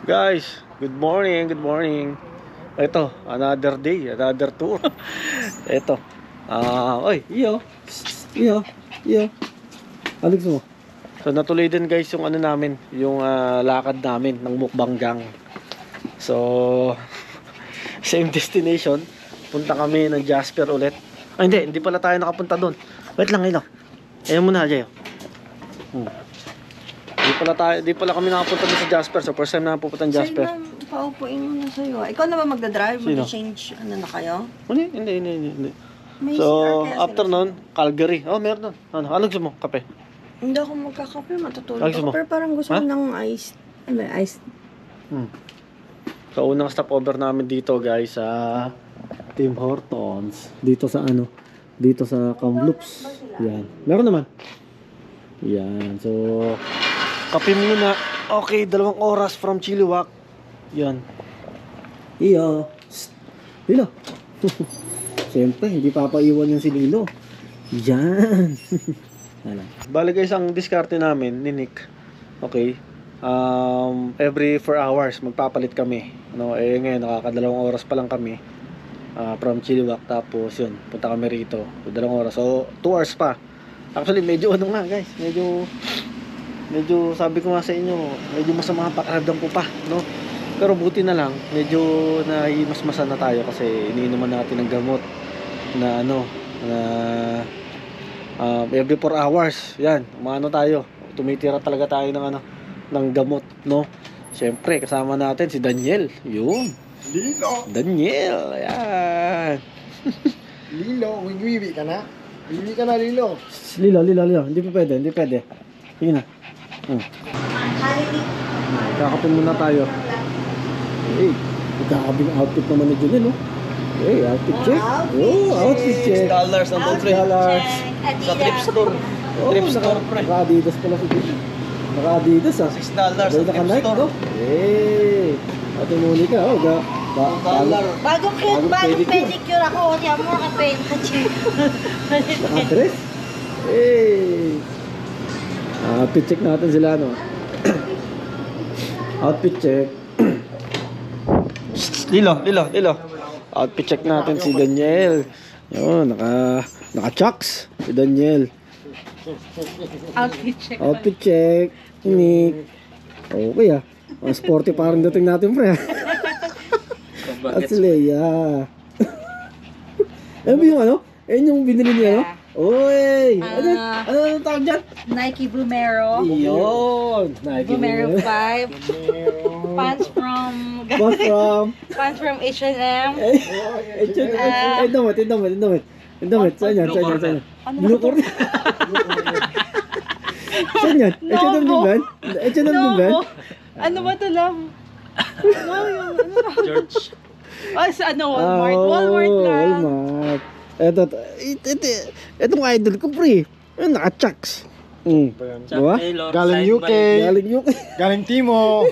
Guys, good morning, good morning. Ito, another day, another tour. Ito. Oy, iyo. Iyo, iyo. Ano gusto mo? So natuloy din guys yung ano namin, yung lakad namin ng mukbang gang. So same destination. Punta kami ng Jasper ulit. Hindi pala tayo nakapunta doon. Wait lang, ino. Ayan muna, Jay. Di pala kami nakapunta doon sa Jasper. So first time na pupunta ng Jasper. Sino paupuin mo na sa'yo? Ikaw na ba magdadrive? Sino? Mag-change ano na kayo? Hindi. May So CR kaya after sila. nun, Calgary. Oh, meron doon. Ano gusto mo? Kape? Hindi ako magkakape, matutulog Ay, gusto ako. mo? Pero parang gusto Ha? ko ng ice. Ano ba, ice? So unang stopover namin dito guys sa Tim Hortons. Dito sa ano? Dito sa Kamloops. Yan. Meron naman. Yan. So kape muna. Okay, 2 oras from Chilliwack. Yan. Iyo. Lilo. Siyempre, hindi papaiwan yung si Lilo. Yan. Bali guys, ang diskarte namin ni Nick. Okay. Every 4 hours magpapalit kami. No, ngayon nakaka2 oras pa lang kami. From Chilliwack, tapos yun, punta kami rito. 2 oras. So 2 hours pa. Actually, medyo ano nga guys, medyo sabi ko nga sa inyo, medyo masama ang pakiramdam ko pa, no? Pero buti na lang, medyo naimasmasan na tayo kasi iniinuman natin ng gamot na ano, na every 4 hours. Yan, umano tayo. Tumitira talaga tayo ng ano, ng gamot, no? Siyempre, kasama natin si Daniel. Yun. Lilo! Daniel, ayan. Lilo, wiwi ka na? Wiwi ka na, Lilo. Lilo. Hindi pwede. Sige na. Kakapin muna tayo. Hey, magkakabing outfit naman ni Junel, no? Hey, outfit check. Oh, outfit check. $6 ang $6. Sa trip store. Trip store, pre. Naka-Adidas pala si Junel. Naka-Adidas, ah. $6 Dahil sa trip naka-Nike, store. no? Hey, Ate Monica, oh, Bagong pedicure ako. Kaya mo ka pedicure. naka-dress. Hey. Outfit check natin sila, no? Outfit check. Lilo. Outfit check natin si Daniel. Yun, naka-chucks si Daniel. Outfit check. Nick. Okay, ah. Ang sporty parang dating natin, pre. At si Leia. Ano ba yung ano? Ayun yung binili niya, no? Oy! Ano tawag dyan? Nike Vomero. Yun! Vomero 5. Pants from Pants from H&M. Damit. Saan yan? Blue corner. Saan yan? H&M din ba? H&M din ba? Ano ba ito, love? No, yung ano ba? George. Oh, sa ano, Walmart lang. Walmart. Ito mga idol ko, pre. Naka-chucks. Diba? Taylor, Galing side UK. by- Galing UK. Galing Timo.